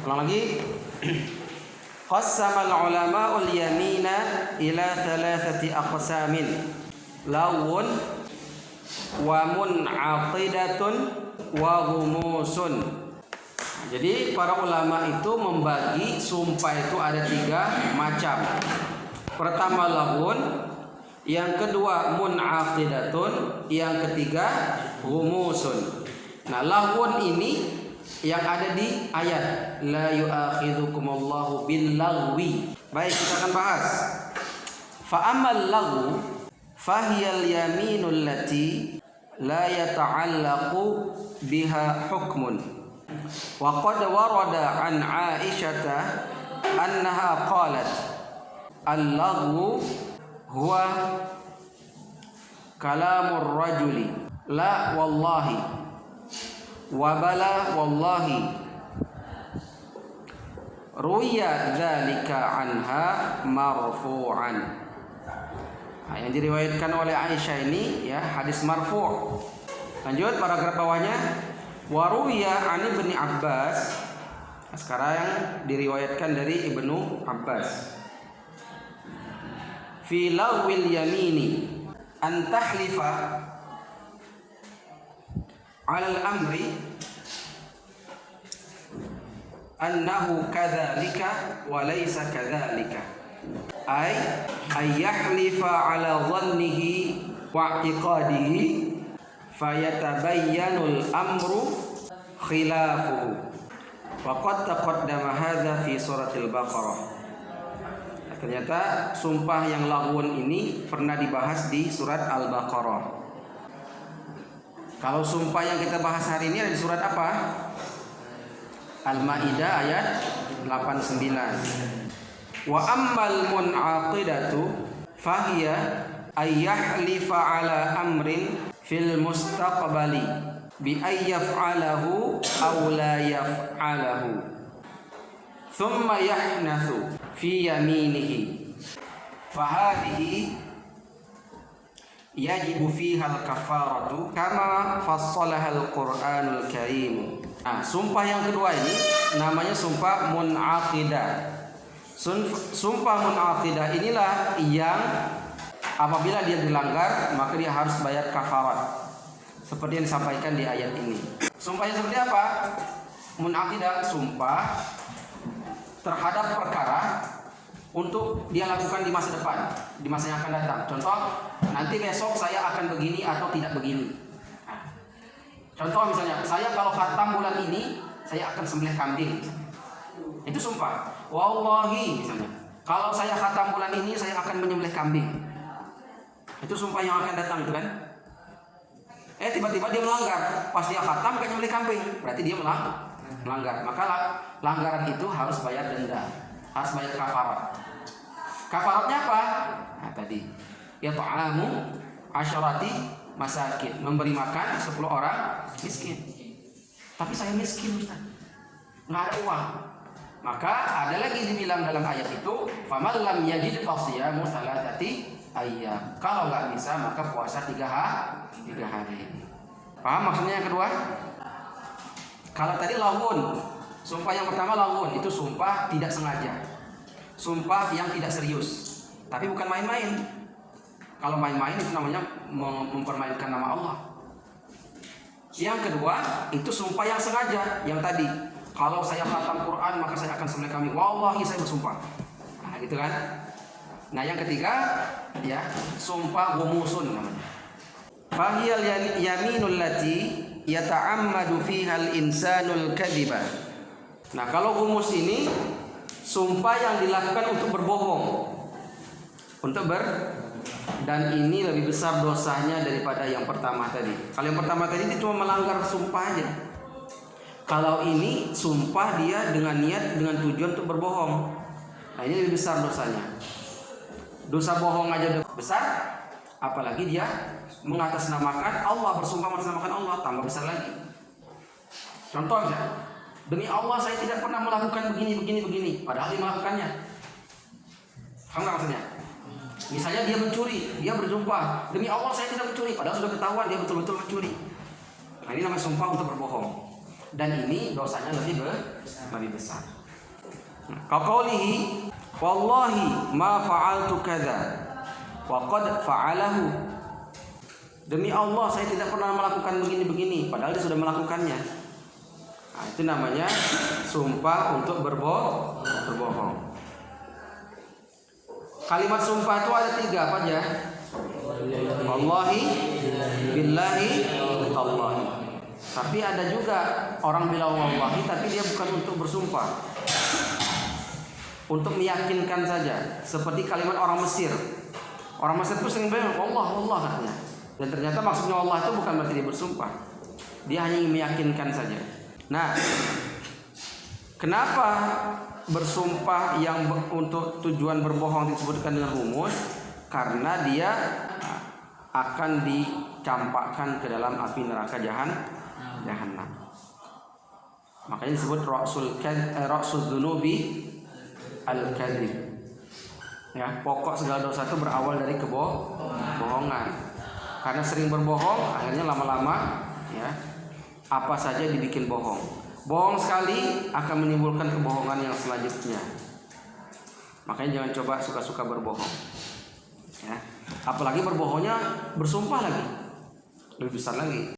Ulang lagi. Qassama al-ulama'ul yamina ila thalathati aqsamin. Lawun wa mun'aqidatun wa ghumusun. Jadi para ulama itu membagi sumpah itu ada 3 macam. Pertama lawun, yang kedua mun'aqidatun, yang ketiga ghumusun. Nah, lawun ini yang ada di ayat la yu'akhidhukumullahu bil-lagwi. Baik, kita akan bahas. Fa ammal lagwu fahiyal yaminul lati la yata'allaqu biha hukmun. Wa qad warada an Aisyata annaha qalat al-lagwu huwa kalamur rajuli la wallahi wa bala wallahi ruya dzalika anha marfu'an. Nah, yang diriwayatkan oleh Aisyah ini ya hadis marfu'. Lanjut paragraf bawahnya, wa ruya an Ibnu Abbas. Nah, sekarang yang diriwayatkan dari Ibnu Abbas. Fi lawil yamini an tahlifa alal amri annahu kadzalika wa laysa kadzalika, ay yahlifa ala dhannihi wa i'tiqadihi fayatabayyanul amru khilafuhu wa qad taqaddama hadza fi suratil Baqarah. Ternyata sumpah yang laghun ini pernah dibahas di surat Al-Baqarah. Kalau sumpah yang kita bahas hari ini ada di surat apa? Al-Maidah ayat 89. Wa ammal mun'aqidatu fahiya ayyahlifa ala amrin fil mustaqbali bi ayyaf'alahu aw la yaf'alahu thumma yahnathu fi yaminihi fahadihi yajibu fiha al-kafaratu kama fassalaha al-Qur'anul Karim. Nah, sumpah yang kedua ini namanya sumpah mun'aqidah. Sumpah mun'aqidah inilah yang apabila dia dilanggar maka dia harus bayar kafarat, seperti yang disampaikan di ayat ini. Sumpahnya seperti apa? Mun'aqidah, sumpah terhadap perkara untuk dia lakukan di masa depan, di masa yang akan datang. Contoh, nanti besok saya akan begini atau tidak begini. Contoh misalnya, saya kalau khatam bulan ini saya akan sembelih kambing. Itu sumpah. Wallahi misalnya, kalau saya khatam bulan ini saya akan menyembelih kambing. Itu sumpah yang akan datang itu kan. Tiba-tiba dia melanggar. Pas dia khatam kan nyembelih kambing, berarti dia melanggar. Maka langgaran itu harus bayar denda, harus bayar kafarat. Kafaratnya apa? Nah, tadi ya ta'amu asyarati masakin, memberi makan 10 orang miskin. Tapi saya miskin Ustaz, nggak ada uang. Maka ada lagi dibilang dalam ayat itu, faman lam yajid fasiyamu thalathati ayyam. Kalau nggak bisa maka puasa 3 hari. Paham maksudnya yang kedua? Kalau tadi laghun, sumpah yang pertama laghun, itu sumpah tidak sengaja, sumpah yang tidak serius, tapi bukan main-main. Kalau main-main itu namanya mempermainkan nama Allah. Yang kedua itu sumpah yang sengaja, yang tadi kalau saya khatam Quran maka saya akan sembelih kambing. Wallahi saya bersumpah. Nah, gitu kan. Nah, yang ketiga ya sumpah ghumusun namanya. Fahiyal yaminul lati yata'ammadu fiha al-insanul kadhiba. Nah, kalau ghumus ini sumpah yang dilakukan untuk berbohong, dan ini lebih besar dosanya daripada yang pertama tadi. Kalau yang pertama tadi itu cuma melanggar sumpah aja. Kalau ini sumpah dia dengan niat, dengan tujuan untuk berbohong. Nah, ini lebih besar dosanya. Dosa bohong aja udah besar, apalagi dia mengatasnamakan Allah, bersumpah mengatasnamakan Allah, tambah besar lagi. Contoh aja, demi Allah saya tidak pernah melakukan begini, padahal dia melakukannya. Paham nggak maksudnya? Misalnya dia mencuri, dia bersumpah, demi Allah saya tidak mencuri, padahal sudah ketahuan dia betul-betul mencuri. Nah, ini namanya sumpah untuk berbohong. dan ini dosanya lebih besar. Kaqaulihi wallahi ma fa'altu kadza wa qad fa'alahu. Demi Allah saya tidak pernah melakukan begini-begini padahal dia sudah melakukannya. Nah, itu namanya sumpah untuk berbohong. Kalimat sumpah itu ada 3 apa aja? Wallahi, billahi, tallahi. Tapi ada juga orang bilang wallahi tapi dia bukan untuk bersumpah, untuk meyakinkan saja. Seperti kalimat orang Mesir. Orang Mesir itu sering bilang Allah katanya. Dan ternyata maksudnya Allah itu bukan berarti dia bersumpah. Dia hanya ingin meyakinkan saja. Nah, kenapa bersumpah yang untuk tujuan berbohong disebutkan dengan rumus? Karena dia akan dicampakkan ke dalam api neraka jahanam. Makanya disebut ra'sul dzunubi al-kadzib. Ya, pokok segala dosa itu berawal dari kebohongan. Karena sering berbohong, akhirnya lama-lama ya apa saja dibikin bohong. Bohong sekali akan menimbulkan kebohongan yang selanjutnya. Makanya jangan coba suka-suka berbohong. Ya, apalagi berbohongnya bersumpah lagi, lebih besar lagi.